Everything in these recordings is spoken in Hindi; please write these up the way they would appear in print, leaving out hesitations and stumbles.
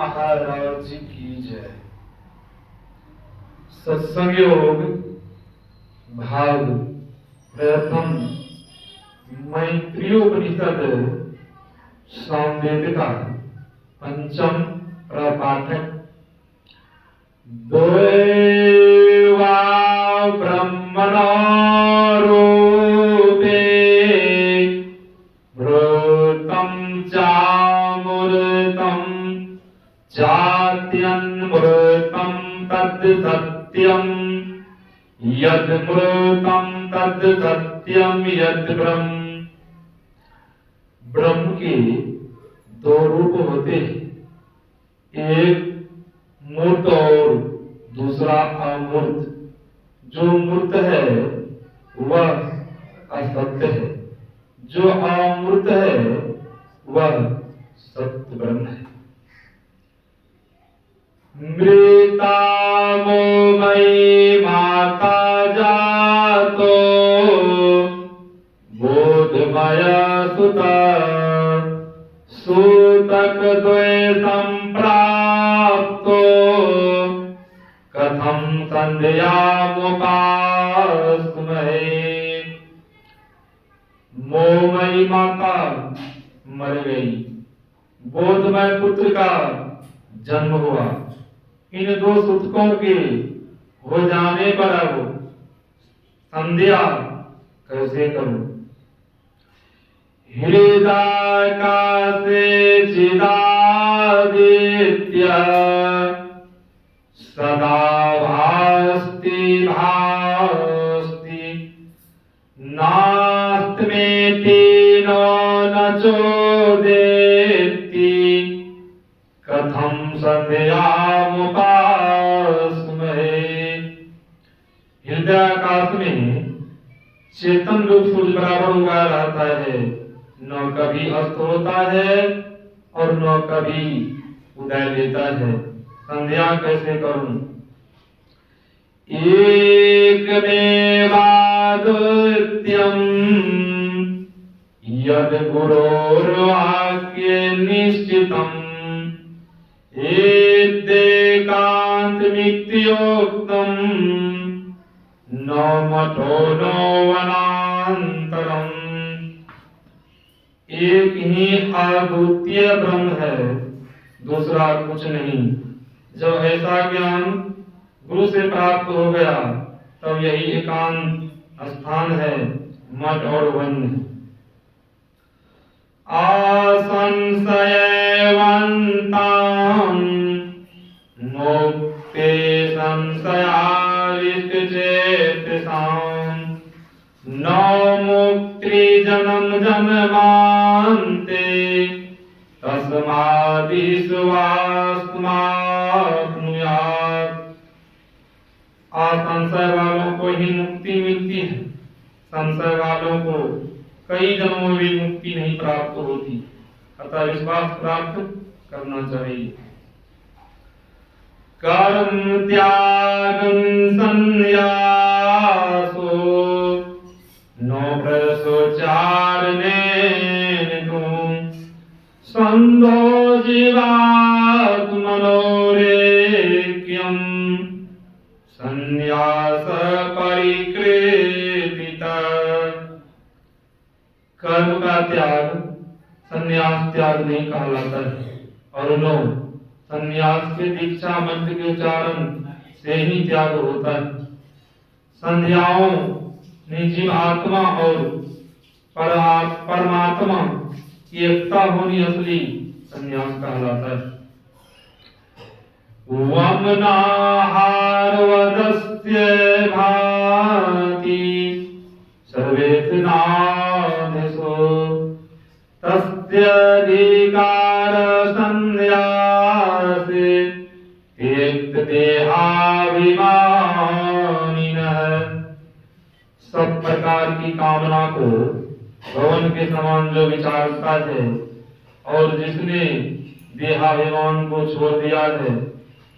महाराज जी की जय। सत्संग योग भाग प्रथम मैत्रियोपनिषद सामवेदिका पंचम प्रपाठक। देवा ब्रह्मणो रूपे भृतं चामृतं चात्यन्मृतं तद् सत्यं यद्मृतं तद् सत्यं यद् ब्रह्म। ब्रह्म के दो रूप होते हैं, एक मूर्त और दूसरा अमूर्त। जो मूर्त है वह असत्य है, जो अमूर्त है वह सत्य ब्रह्म है। मृतामो मयि माता जातो बोधमय सुता सूतक द्वैतं प्राप्तो कथं संध्यामुपास्महे। मोहमयी माता मर गई, बोधमय पुत्र का जन्म हुआ। इन दो सूतकों के हो जाने पर अब संध्या कैसे करूं? हृदयाकाशे चिदादित्य सदा भास्ति भास्ति नास्त्यमेति न चोदेति कथं संध्यामुपास्महे। हृदयाकाश में चेतन रूप सूर्य बराबर उगा रहता है, न कभी अस्त होता है और न कभी उदय लेता है। संध्या कैसे करूं? एकमेवाद्वितीयं यद् गुरोर्वाक्ये निश्चितम् एदेकान्तमित्योक्तम् न मठो न वनान्तरम्। एक ही अद्वितीय ब्रह्म है, दूसरा कुछ नहीं। जब ऐसा ज्ञान गुरु से प्राप्त हो गया तब यही एकांत स्थान है, मठ और वन। असंशयवन्तां मुक्ते संशयाविष्टचेतसां न मुक्ति जन्म जन्मान्ते तस्माद्विश्वासमाप्नुयात्। असंशय वालों को ही मुक्ति मिलती है, संशय वालों को कई जन्मों में भी मुक्ति नहीं प्राप्त होती। अतः विश्वास प्राप्त करना चाहिए। कर्म त्यागं संन्यासो नो प्रसोचारणेन संदो जीवात्मनोरेक्यं संन्यास परिकृतिता। कर्म का त्याग संन्यास त्याग नहीं कहलाता है, और नो संन्यास के दीक्षा मंत्र के उच्चारण से ही त्याग होता है। संध्याओं में जीव आत्मा और परमात्मा की एकता होनी असली संन्यास कहलाता है। वमनाहारवदस्य भाति सर्वेषु तस्याधिकार संन्यासे त्यक्त देहाभिमानिनः। सब प्रकार की कामना को भवन के समान जो विचारता है और जिसने देहाभिमान को छोड़ दिया है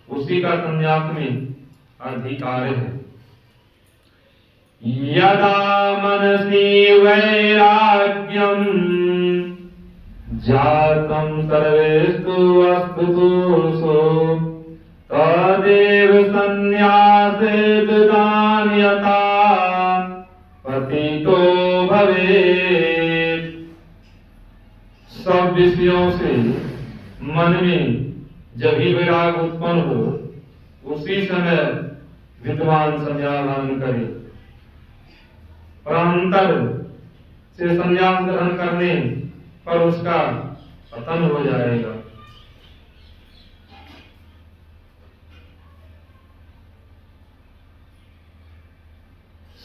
उसी का संन्यास में अधिकार है। यदा मनसि वैराग्यं जातं सर्वेषु वस्तुषु सो तदेव संन्यासे विधान्यता पतितो भवेत्। सब विषयों से मन में जब ही विराग उत्पन्न हो उसी समय विद्वान संन्यास ग्रहण करे। प्रांतर से संन्यास ग्रहण करने पर उसका पतन हो जाएगा।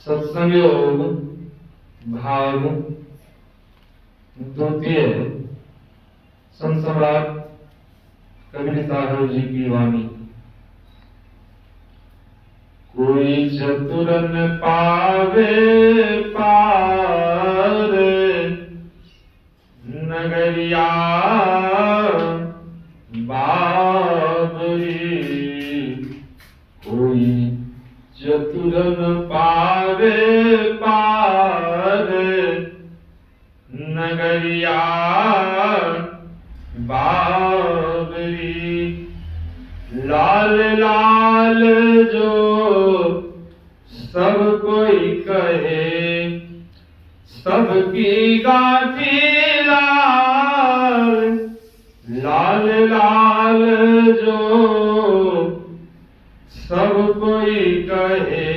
सत्संग योग भाग द्वितीय। संत सम्राट कबीर साहब जी की वाणी। कोई चतुर न पावे पार नगरिया बाबरी। कोई चतुर न पावे पार नगरिया बाबरी। लाल लाल जो सब कोई कहे सबकी गाठी लाल। लाल लाल जो सब कोई कहे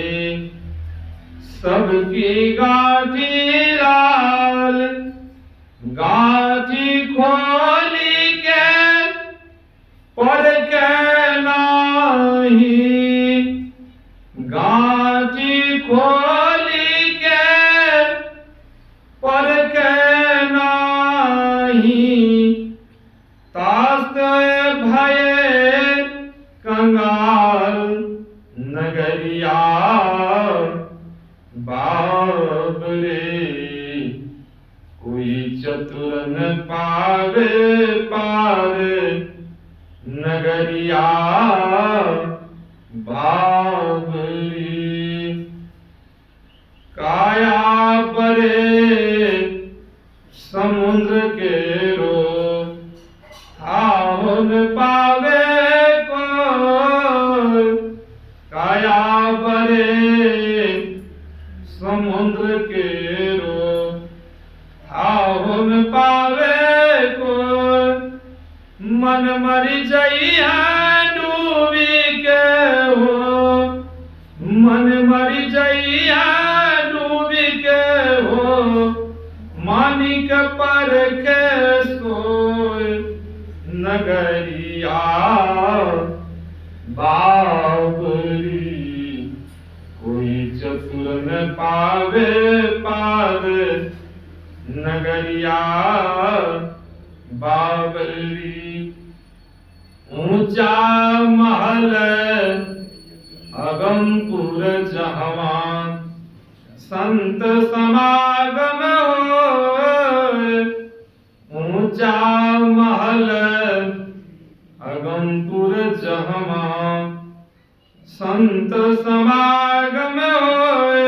सबकी गाठी लाल। गाठी खोली के पर के नाही। गाठी खोली के पर के नाही। तास्त भये कंगाल नगरिया बाबरे। कोई चतुर न पावे पार नगरिया बाबरी। काया परे समुद्र के रो थाहो न पावे को। काया परे समुद्र के रो थाहो न पावे को। मन मरि जइया डूबी के हो। मन मरि जइया डूबी के हो। मानिक पर के सोय नगरिया बाबरी। कोई चतुर न पावे पार नगरिया बाबरी। ऊंचा महल अगमपुर जहवा संत समागम होय। ऊंचा महल अगमपुर जहवा संत समागम होय।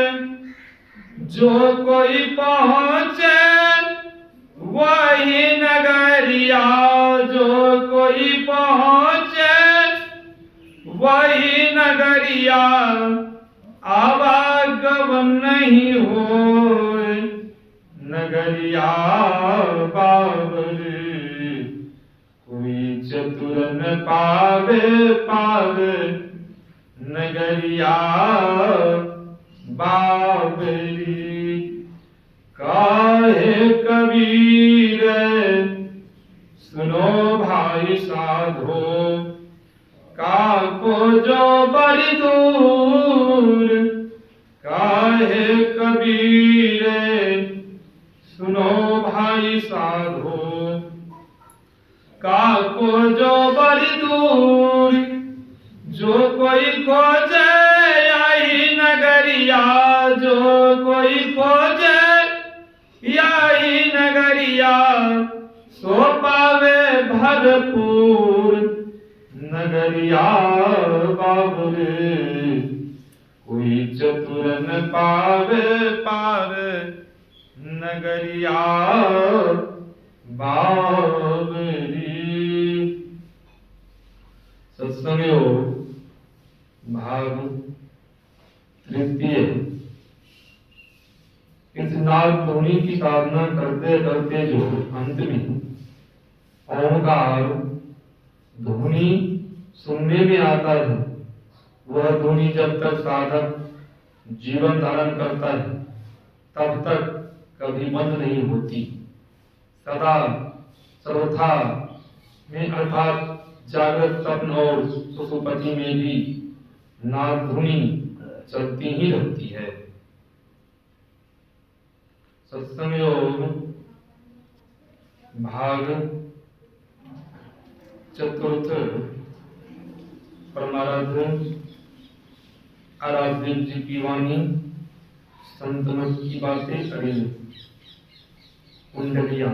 जो कोई पहुँचे वही नगरिया। जो कोई पहुँचे वही नगरिया। आवागमन नहीं होय नगरिया बाबरे। कोई चतुर न पावे पार नगरिया बाबरी। काहे कबीर सुनो भाई साधो। काको जो बड़ी दूर। काहे कबीर सुनो भाई साधो। काको जो बड़ी दूर। जो कोई खोजे यही नगरिया। जो कोई खोजे यही नगरिया। सो पावे भरपूर नगरिया बाबरे। कोई चतुर न पावे पार नगरिया बाबरी। सत्संगो भाग तृतीय। इस नाद ध्वनि की साधना करते करते जो अंत में ओंकार ध्वनि सुनने में आता है, वह ध्वनि जब तक साधक जीवन धारण करता है तब तक कभी बंद नहीं होती। सदा सर्वथा में अर्थात जागृत स्वप्न और सुषुप्ति में भी नाद ध्वनि चलती ही रहती है। सत्संग योग भाग चतुर्थ। परमाराध्य आराध्य जी की वाणी, संत मत की बातें करें। कुंडलिया।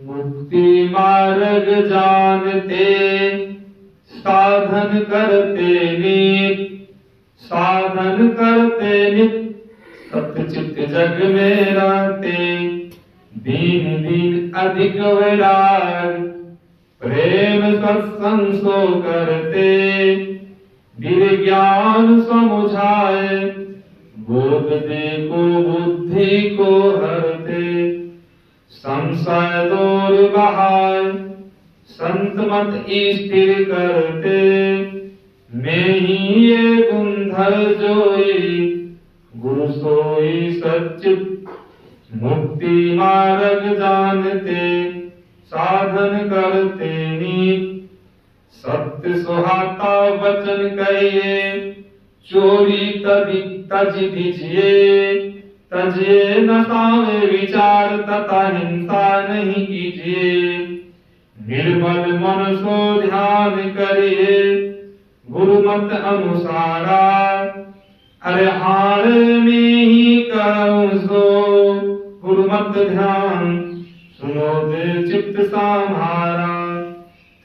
मुक्ति मार्ग जानते साधन करते नित, साधन करते नित सत्चित जग में रहते। दीन दीन अधिक वैराग प्रेम सत्संग सो करते। ज्ञान समुझाए बोध दे को बुद्धि को हरते। संशय दूर बहाय संत मत स्थिर करते। मैं ही ये गुंधर जोई गुरु सोई सच्चित। मुक्ति मार्ग जानते साधन करते नित। सत्य सुहाता वचन कहिए चोरी तज दीजिए। तजिए नसावे विचार तथा हिंसा नहीं कीजिए। निर्मल मन सो ध्यान करिए गुरुमत अनुसारा। अरे हार में ही कहूं सो गुरुमत ध्यान। सुनो दे चित्त संहारा।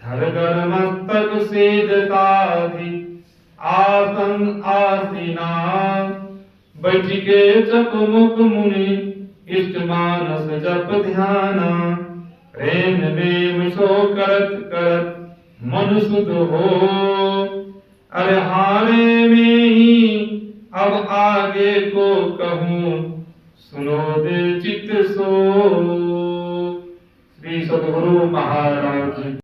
धरगर मस्तक सेज साधि आसन आसीना। बैठ के जप मुख मुनि इष्ट मानस जप ध्याना। प्रेम में सो करत करत मन शुद्ध हो। अरे हारे में ही अब आगे को कहूँ सुनो दे चित्त सो। श्री सद्गुरु महाराज।